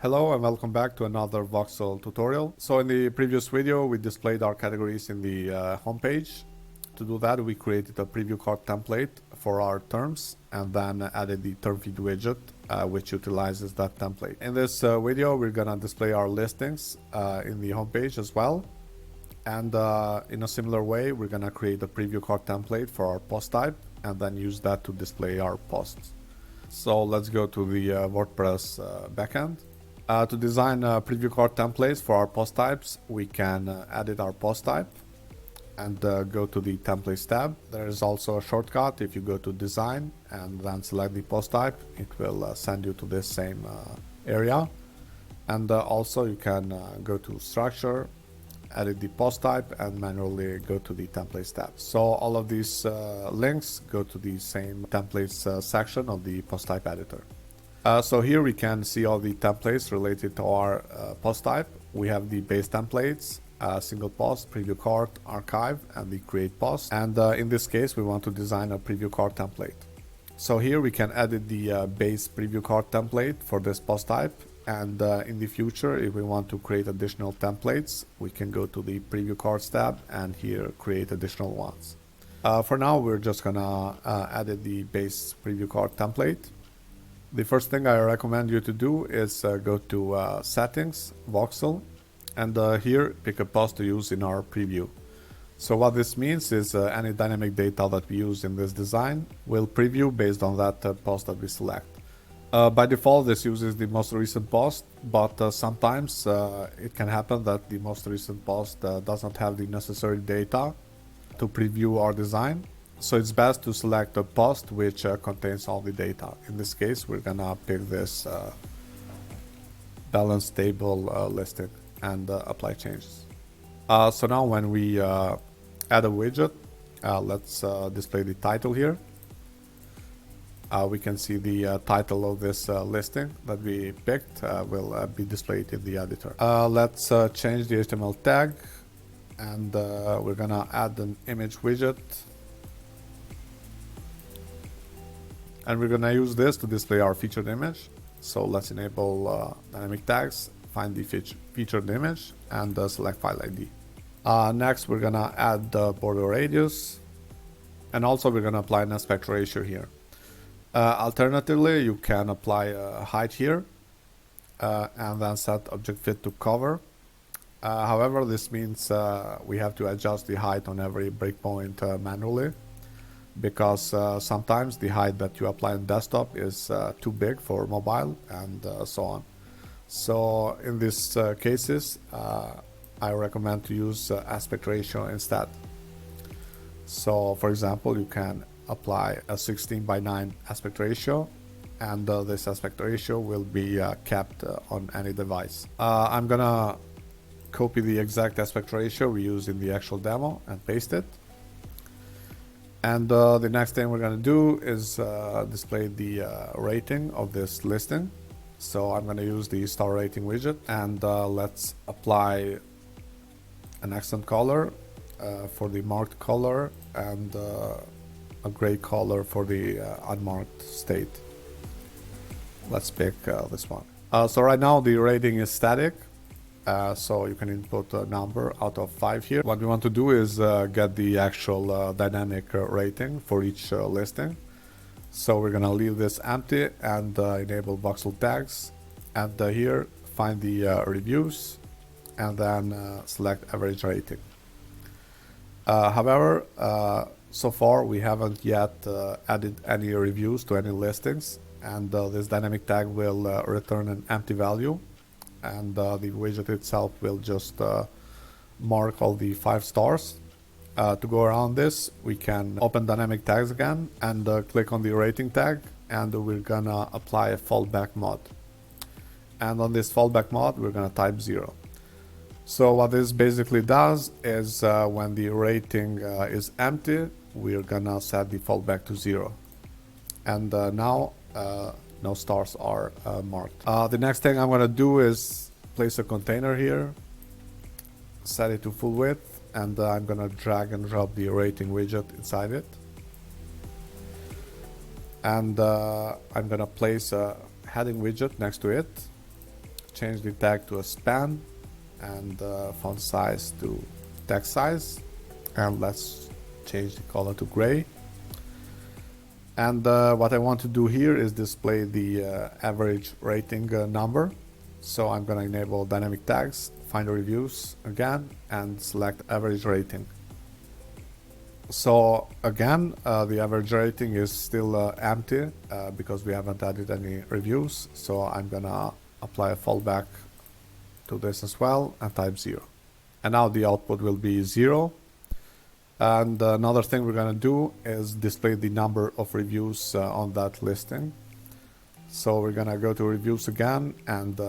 Hello and welcome back to another Voxel tutorial. So in the previous video we displayed our categories in the homepage. To do that we created a preview card template for our terms and then added the term feed widget which utilizes that template. In this video we're gonna display our listings in the homepage as well. And in a similar way we're gonna create a preview card template for our post type and then use that to display our posts. So let's go to the WordPress backend. To design preview card templates for our post types, we can edit our post type and go to the templates tab. There is also a shortcut. If you go to design and then select the post type, it will send you to this same area. And also you can go to structure, edit the post type and manually go to the templates tab. So all of these links go to the same templates section of the post type editor. So here we can see all the templates related to our post type. We have the base templates, single post, preview card, archive, and the create post. And in this case, we want to design a preview card template. So here we can edit the base preview card template for this post type. And in the future, if we want to create additional templates, we can go to the preview cards tab and here create additional ones. For now, we're just gonna edit the base preview card template. The first thing I recommend you to do is go to settings, Voxel, and here pick a post to use in our preview. So what this means is any dynamic data that we use in this design will preview based on that post that we select. By default this uses the most recent post, but sometimes it can happen that the most recent post doesn't have the necessary data to preview our design. So it's best to select a post which contains all the data. In this case, we're gonna pick this balance table listing and apply changes. So now when we add a widget, let's display the title here. We can see the title of this listing that we picked will be displayed in the editor. Let's change the HTML tag and we're gonna add an image widget. And we're gonna use this to display our featured image. So let's enable dynamic tags, find the featured image and select file ID. Next, we're gonna add the border radius. And also we're gonna apply an aspect ratio here. Alternatively, you can apply height here and then set object fit to cover. However, this means we have to adjust the height on every breakpoint manually, because sometimes the height that you apply on desktop is too big for mobile and so on. So in these cases, I recommend to use aspect ratio instead. So for example, you can apply a 16:9 aspect ratio and this aspect ratio will be kept on any device. I'm gonna copy the exact aspect ratio we use in the actual demo and paste it. And the next thing we're going to do is display the rating of this listing. So I'm going to use the star rating widget and let's apply an accent color for the marked color and a gray color for the unmarked state. Let's pick this one. So right now the rating is static. So you can input a number out of 5 here. What we want to do is get the actual dynamic rating for each listing. So we're gonna leave this empty and enable voxel tags. And here find the reviews and then select average rating. However, so far we haven't yet added any reviews to any listings, and this dynamic tag will return an empty value. And the widget itself will just mark all the 5 stars. To go around this, we can open dynamic tags again and click on the rating tag, and we're gonna apply a fallback mod. And on this fallback mod, we're gonna type 0. So what this basically does is when the rating is empty, we're gonna set the fallback to 0. And now no stars are marked. The next thing I'm going to do is place a container here, set it to full width, and I'm going to drag and drop the rating widget inside it. And I'm going to place a heading widget next to it. change the tag to a span and font size to text size, and let's change the color to gray. And what I want to do here is display the average rating number. So I'm going to enable dynamic tags, find the reviews again, and select average rating. So again, the average rating is still empty because we haven't added any reviews. So I'm gonna apply a fallback to this as well and type 0. And now the output will be 0. And another thing we're gonna do is display the number of reviews on that listing. So we're gonna go to reviews again and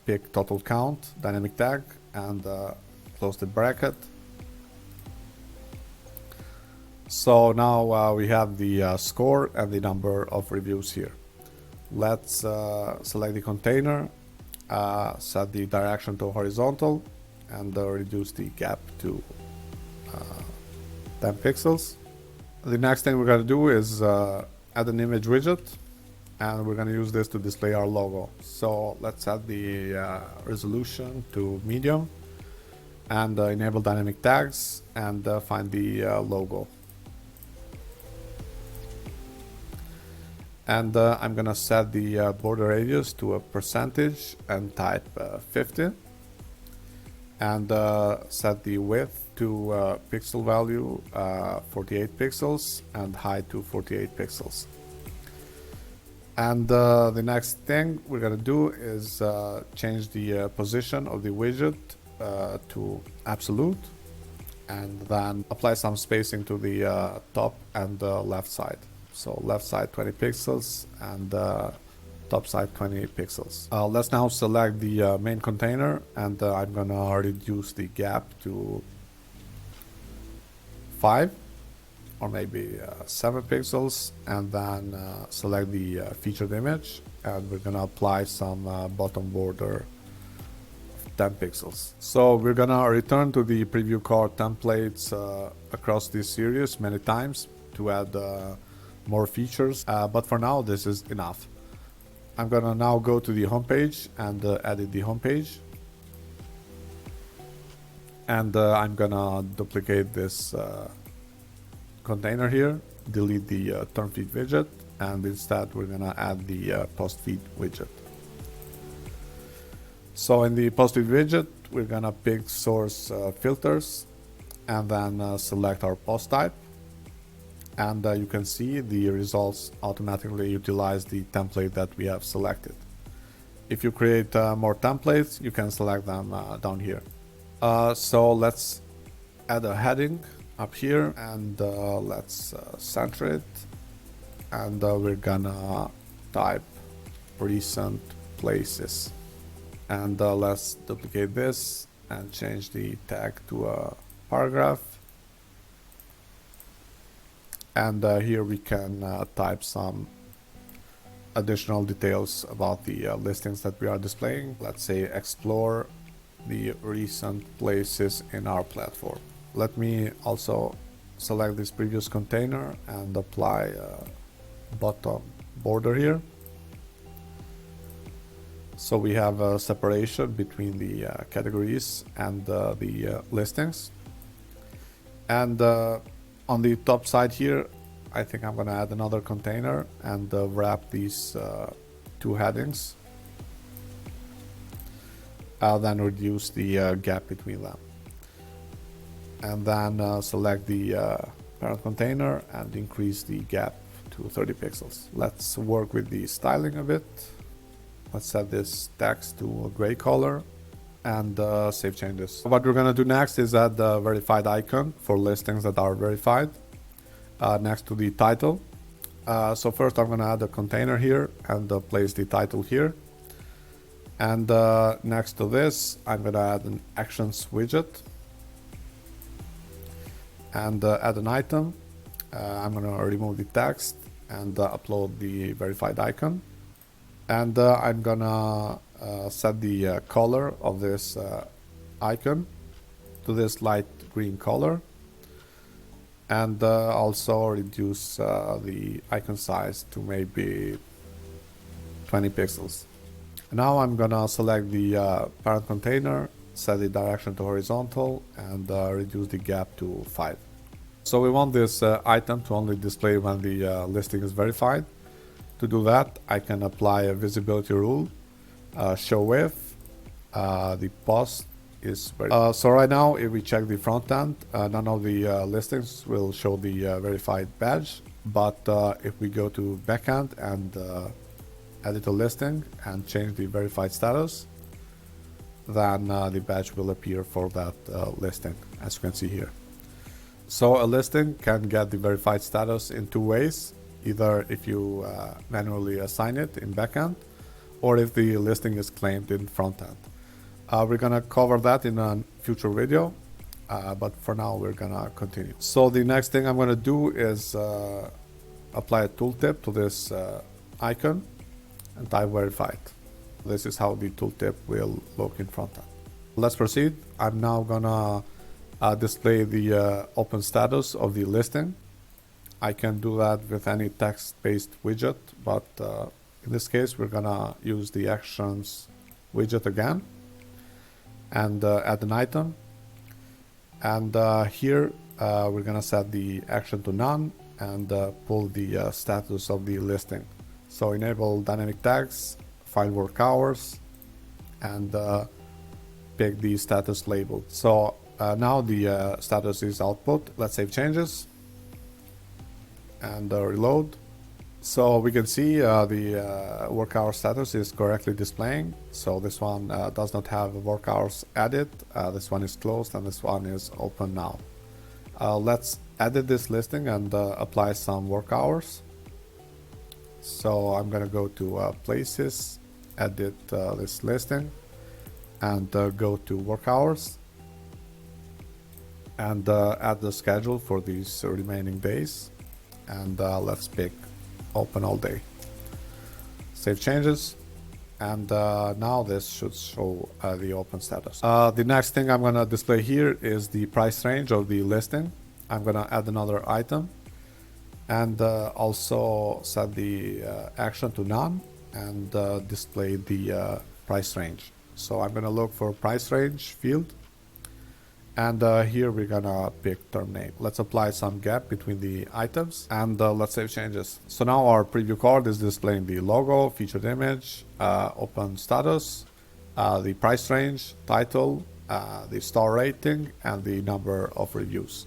pick total count, dynamic tag, and close the bracket. So now we have the score and the number of reviews here. Let's select the container, set the direction to horizontal, and reduce the gap to 10 pixels. The next thing we're going to do is add an image widget, and we're going to use this to display our logo. So let's set the resolution to medium and enable dynamic tags and find the logo. And I'm gonna set the border radius to a percentage and type 50, and set the width to pixel value 48 pixels and height to 48 pixels. And the next thing we're gonna do is change the position of the widget to absolute, and then apply some spacing to the top and left side. So left side 20 pixels and top side 20 pixels. Let's now select the main container, and I'm gonna reduce the gap to 5 or maybe 7 pixels, and then select the featured image, and we're gonna apply some bottom border of 10 pixels. So we're gonna return to the preview card templates across this series many times to add more features, but for now this is enough. I'm gonna now go to the homepage and edit the homepage, and I'm gonna duplicate this container here, delete the term feed widget, and instead we're gonna add the post feed widget. So in the post feed widget we're gonna pick source filters and then select our post type. And you can see the results automatically utilize the template that we have selected. If you create more templates, you can select them down here. So let's add a heading up here, and let's center it, and we're gonna type recent places, and let's duplicate this and change the tag to a paragraph. And here we can type some additional details about the listings that we are displaying. Let's say explore the recent places in our platform. Let me also select this previous container and apply a bottom border here. So we have a separation between the categories and the listings. And on the top side here, I think I'm going to add another container and wrap these two headings. I'll then reduce the gap between them. And then select the parent container and increase the gap to 30 pixels. Let's work with the styling a bit. Let's set this text to a gray color and save changes. What we're gonna do next is add the verified icon for listings that are verified next to the title. So first I'm gonna add a container here and place the title here. And next to this, I'm gonna add an actions widget and add an item. I'm gonna remove the text and upload the verified icon. And I'm gonna set the color of this icon to this light green color, and also reduce the icon size to maybe 20 pixels. Now I'm gonna select the parent container, set the direction to horizontal, and reduce the gap to 5. So we want this item to only display when the listing is verified. To do that, I can apply a visibility rule, show with, the post is very... so right now, if we check the front end, none of the listings will show the verified badge. But if we go to backend and edit a listing and change the verified status, then the badge will appear for that listing, as you can see here. So a listing can get the verified status in two ways, either if you manually assign it in backend, or if the listing is claimed in frontend. We're gonna cover that in a future video, but for now we're gonna continue. So the next thing I'm gonna do is apply a tooltip to this icon and type verified. This is how the tooltip will look in frontend. Let's proceed. I'm now gonna display the open status of the listing. I can do that with any text-based widget, but in this case we're gonna use the actions widget again and add an item. And here we're gonna set the action to none and pull the status of the listing. So enable dynamic tags, find work hours, and pick the status label. So now the status is output. Let's save changes and reload. So we can see the work hour status is correctly displaying. So this one does not have work hours added. This one is closed and this one is open now. Let's edit this listing and apply some work hours. So I'm gonna go to places, edit this listing, and go to work hours and add the schedule for these remaining days. And let's pick open all day. Save changes, and now this should show the open status. The next thing I'm gonna display here is the price range of the listing. I'm gonna add another item and also set the action to none and display the price range. So I'm gonna look for price range field, and here we're gonna pick term name. Let's apply some gap between the items and let's save changes. So now our preview card is displaying the logo, featured image, open status, the price range, title, the star rating, and the number of reviews.